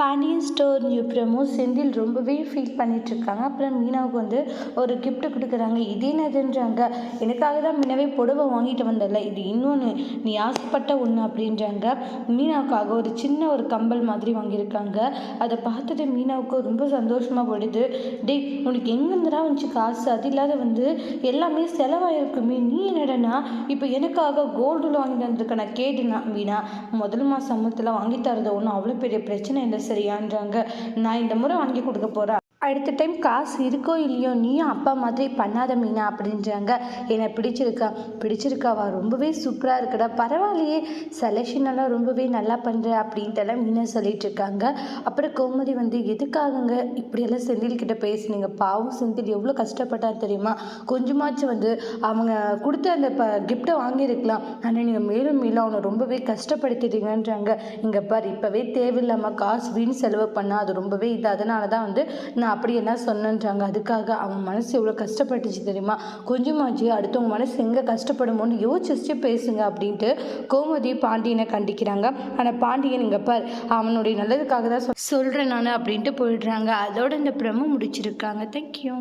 Pandian store new promo Senthil ரொம்பவே feel பண்ணிகிட்ருக்காங்க. அப்புறம் மீனாவுக்கு வந்து ஒரு கிஃப்ட் கொடுக்குறாங்க. இது என்னதுன்றாங்க. எனக்காக தான் முன்னவே புடவை வாங்கிட்டு வந்தல, இது இன்னொன்று நீ ஆசைப்பட்ட ஒன்று அப்படின்றாங்க. மீனாவுக்காக ஒரு சின்ன ஒரு கம்பல் மாதிரி வாங்கியிருக்காங்க. அதை பார்த்துட்டு மீனாவுக்கு ரொம்ப சந்தோஷமாக போயிடுது. டே உனக்கு எங்கேருந்துடா வந்துச்சு காசு, அது இல்லாத வந்து எல்லாமே செலவாயிருக்குமே, நீ என்னடனா இப்போ எனக்காக கோல்டில் வாங்கிட்டு வந்திருக்க. நான் கேட்டுனா மீனா, முதல் மாதம் சம்பளத்தில் வாங்கி தரது ஒன்றும் அவ்வளோ பெரிய பிரச்சனை இல்லை சரியான்றாங்க. நான் இந்த முறை வாங்கி கொடுக்க போகிறேன், அடுத்த டைம் காசு இருக்கோ இல்லையோ நீயும் அப்பா மாதிரி பண்ணாத மீனா அப்படின்றாங்க. என்னை பிடிச்சிருக்காவா, ரொம்பவே சூப்பராக இருக்குடா, பரவாயில்லையே, செலெக்ஷன் எல்லாம் ரொம்பவே நல்லா பண்ணுற அப்படின்ட்டுலாம் மீனா சொல்லிட்டு இருக்காங்க. அப்புறம் கோமதி வந்து எதுக்காகங்க இப்படியெல்லாம் செந்தில்கிட்ட பேசுனீங்க, பாவம் செந்தில் எவ்வளோ கஷ்டப்பட்டான்னு தெரியுமா, கொஞ்சமாச்சும் வந்து அவங்க கொடுத்த அந்த கிஃப்டை வாங்கியிருக்கலாம், ஆனால் நீங்கள் மேலும் மேலும் அவனை ரொம்பவே கஷ்டப்படுத்திட்டீங்கன்றாங்க. இங்கே பார், இப்போவே தேவையில்லாமல் காசு வீண் செலவு பண்ணால் அது ரொம்பவே இது, அதனால தான் வந்து நான் அப்படி என்ன சொன்னேன்றாங்க. அதுக்காக அவன் மனசு எவ்வளோ கஷ்டப்பட்டுச்சு தெரியுமா, கொஞ்சமாச்சு அடுத்தவங்க மனசு எங்கே கஷ்டப்படுமோன்னு யோசிச்சு பேசுங்க அப்படின்ட்டு கோமதி பாண்டியனை கண்டிக்கிறாங்க. ஆனால் பாண்டியன் இங்கே பார், அவனுடைய நல்லதுக்காக தான் சொல்கிறேன் நான் அப்படின்ட்டு போயிடுறாங்க. அதோட இந்த ப்ரமோ முடிச்சிருக்காங்க. தேங்க்யூ.